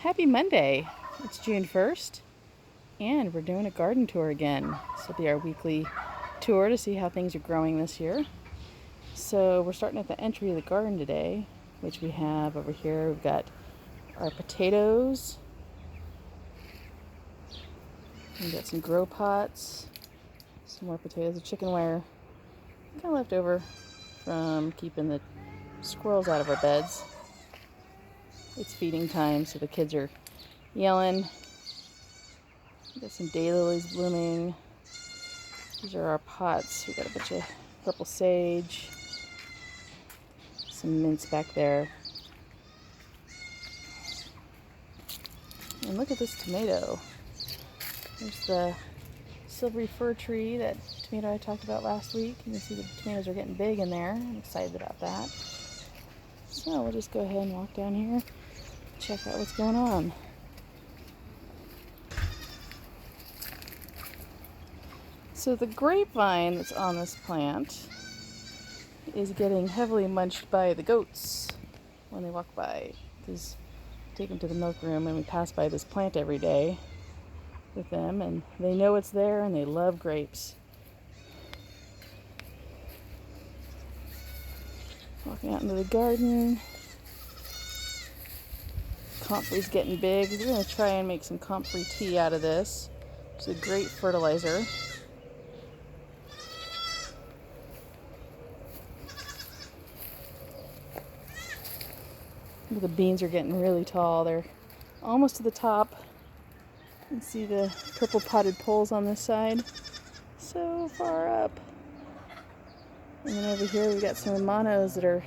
Happy Monday! It's June 1st, and we're doing a garden tour again. This will be our weekly tour to see how things are growing this year. So we're starting at the entry of the garden today, which we have over here. We've got our potatoes. We've got some grow pots, some more potatoes, a chicken wire, kind of left over from keeping the squirrels out of our beds. It's feeding time, so the kids are yelling. We've got some daylilies blooming. These are our pots. We've got a bunch of purple sage, some mints back there. And look at this tomato. There's the silvery fir tree, that tomato I talked about last week. You can see the tomatoes are getting big in there. I'm excited about that. So we'll just go ahead and walk down here, check out what's going on. So the grapevine that's on this plant is getting heavily munched by the goats when they walk by. Because I take them to the milk room and we pass by this plant every day with them, and they know it's there and they love grapes. Walking out into the garden. Comfrey's getting big. We're going to try and make some comfrey tea out of this. It's a great fertilizer. The beans are getting really tall. They're almost to the top. You can see the purple potted poles on this side. So far up. And then over here we've got some Romanos that are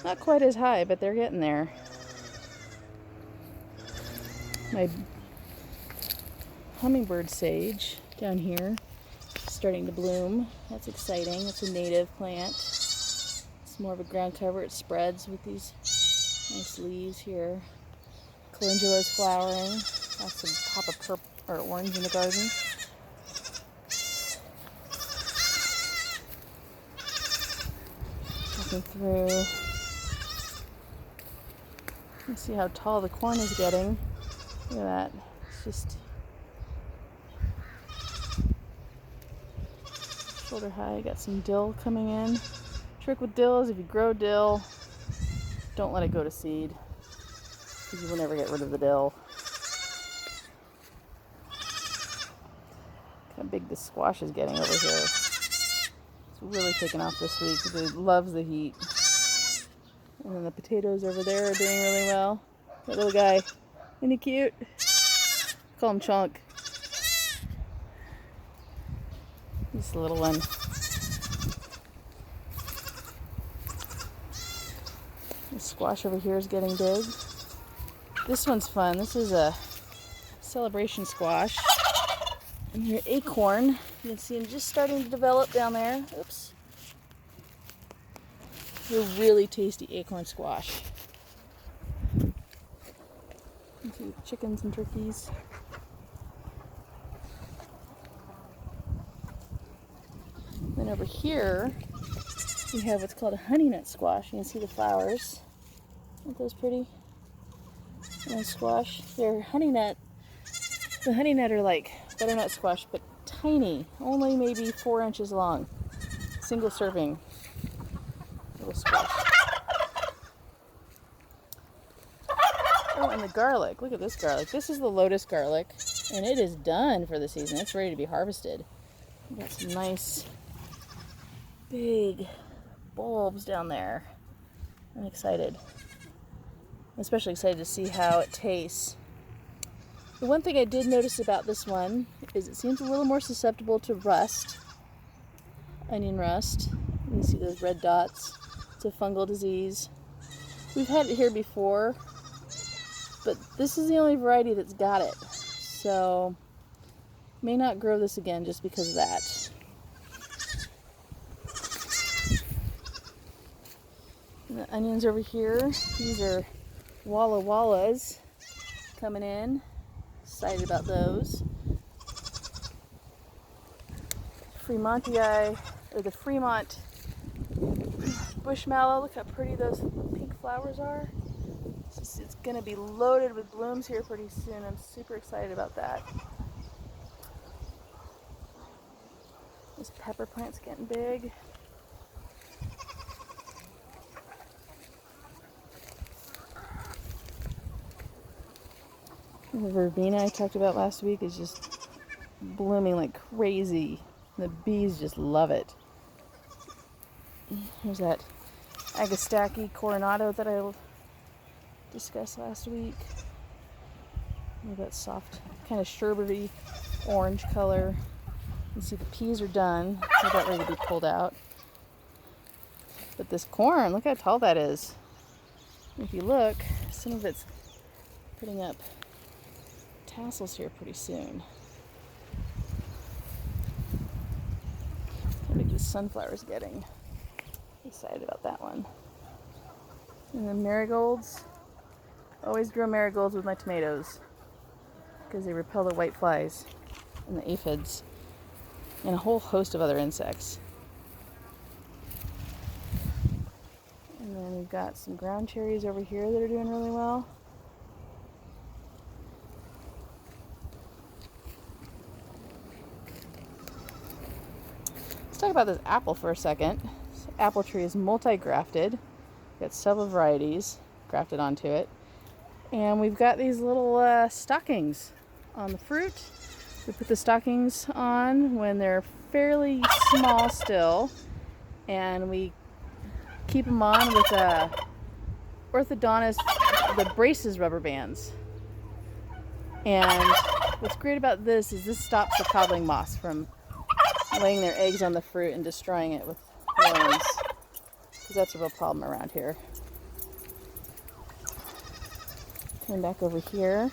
not quite as high, but they're getting there. My hummingbird sage down here is starting to bloom. That's exciting. It's a native plant. It's more of a ground cover. It spreads with these nice leaves here. Calendula's flowering. Lots of pop of purple or orange in the garden. Looking through. You can see how tall the corn is getting. Look at that. It's just shoulder high. Got some dill coming in. Trick with dill is if you grow dill, don't let it go to seed, because you will never get rid of the dill. Look how big the squash is getting over here. It's really taken off this week because it loves the heat. And then the potatoes over there are doing really well. That little guy, isn't he cute? Call him Chunk. He's the little one. The squash over here is getting big. This one's fun. This is a celebration squash. And your acorn, you can see them just starting to develop down there. Oops. It's a really tasty acorn squash. You can see chickens and turkeys. Then over here, we have what's called a honey nut squash. You can see the flowers. Aren't those pretty? Nice squash. They're honey nut. The honey nut are like butternut squash, but tiny. Only maybe 4 inches long. Single serving. Little squash. Oh, and the garlic. Look at this garlic. This is the lotus garlic, and it is done for the season. It's ready to be harvested. We've got some nice big bulbs down there. I'm excited. I'm especially excited to see how it tastes. The one thing I did notice about this one is it seems a little more susceptible to rust, onion rust. You can see those red dots. It's a fungal disease. We've had it here before, but this is the only variety that's got it. So, may not grow this again just because of that. And the onions over here, these are Walla Wallas coming in. Excited about those. Fremontii, or the Fremont bush mallow. Look how pretty those pink flowers are. It's gonna be loaded with blooms here pretty soon. I'm super excited about that. This pepper plant's getting big. The verbena I talked about last week is just blooming like crazy. The bees just love it. Here's that Agastaki coronado that I discussed last week. Look at that soft, kind of sherbety orange color. You can see the peas are done. They're about ready to be pulled out. But this corn, look how tall that is. If you look, some of it's putting up tassels here pretty soon. How big this sunflower's getting. Excited about that one. And then marigolds. Always grow marigolds with my tomatoes because they repel the white flies and the aphids and a whole host of other insects. And then we've got some ground cherries over here that are doing really well. Let's talk about this apple for a second. This apple tree is multi-grafted. Got several varieties grafted onto it. And we've got these little stockings on the fruit. We put the stockings on when they're fairly small still, and we keep them on with orthodontist, the braces rubber bands. And what's great about this is this stops the codling moths from laying their eggs on the fruit and destroying it with worms, because that's a real problem around here. Turn back over here.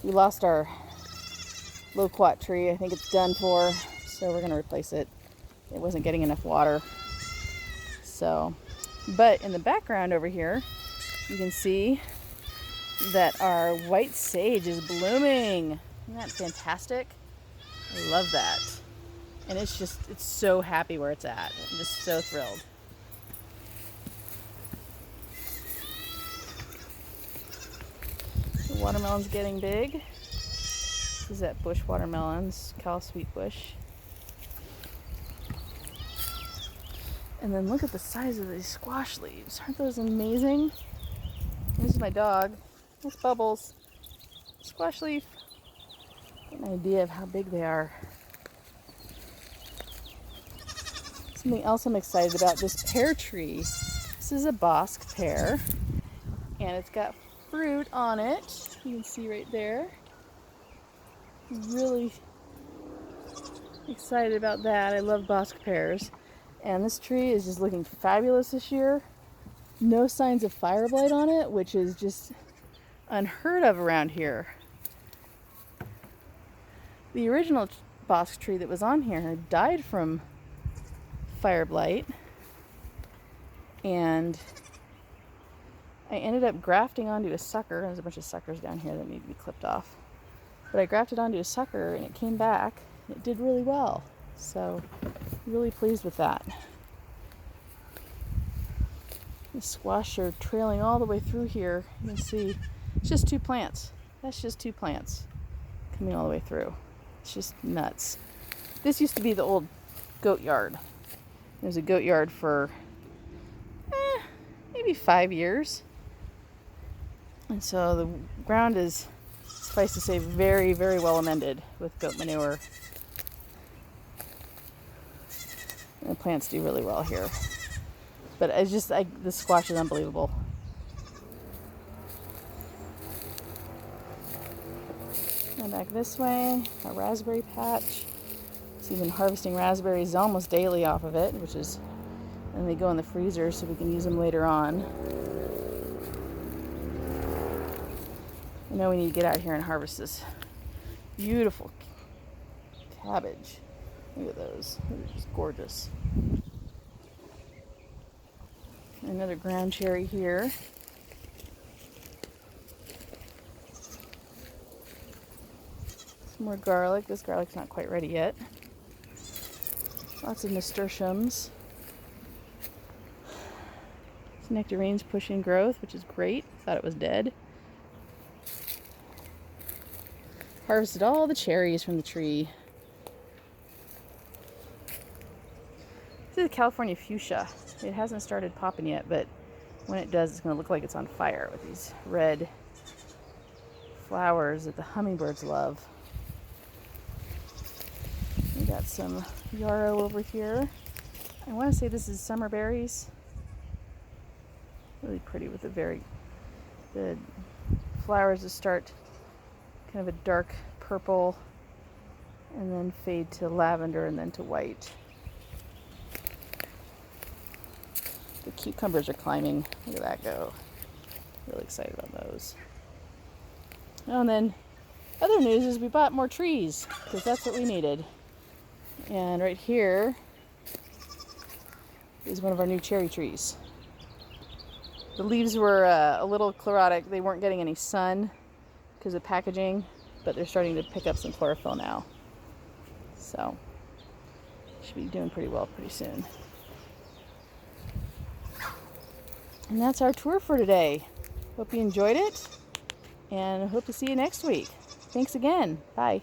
We lost our loquat tree. I think it's done for, so we're going to replace it. It wasn't getting enough water. So, but in the background over here, you can see that our white sage is blooming. Isn't that fantastic? I love that. And it's so happy where it's at. I'm just so thrilled. The watermelon's getting big. This is that bush watermelons, Cal Sweet Bush. And then look at the size of these squash leaves. Aren't those amazing? This is my dog. That's Bubbles. Squash leaf. Get an idea of how big they are. Something else I'm excited about, this pear tree. This is a Bosc pear, and it's got fruit on it. You can see right there. Really excited about that. I love Bosc pears. And this tree is just looking fabulous this year. No signs of fire blight on it, which is just unheard of around here. The original Bosc tree that was on here died from fire blight, and I ended up grafting onto a sucker. There's a bunch of suckers down here that need to be clipped off. But I grafted onto a sucker and it came back. And it did really well. So, really pleased with that. The squash are trailing all the way through here. You can see it's just 2 plants. That's just 2 plants coming all the way through. It's just nuts. This used to be the old goat yard. There's a goat yard for maybe 5 years. And so the ground is, suffice to say, very, very well amended with goat manure. And the plants do really well here. But the squash is unbelievable. And back this way, a raspberry patch. So we've been harvesting raspberries almost daily off of it, and they go in the freezer so we can use them later on. I know we need to get out here and harvest this beautiful cabbage. Look at those. They're just gorgeous. Another ground cherry here. Some more garlic. This garlic's not quite ready yet. Lots of nasturtiums. Nectarines pushing growth, which is great. Thought it was dead. Harvested all the cherries from the tree. This is a California fuchsia. It hasn't started popping yet, but when it does, it's going to look like it's on fire with these red flowers that the hummingbirds love. We got some yarrow over here. I want to say this is summer berries. Really pretty with the flowers that start kind of a dark purple and then fade to lavender and then to white. The cucumbers are climbing. Look at that go. Really excited about those. Oh, and then other news is we bought more trees because that's what we needed. And right here is one of our new cherry trees. The leaves were a little chlorotic. They weren't getting any sun because of packaging, but they're starting to pick up some chlorophyll now. So, should be doing pretty well pretty soon. And that's our tour for today. Hope you enjoyed it, and hope to see you next week. Thanks again. Bye.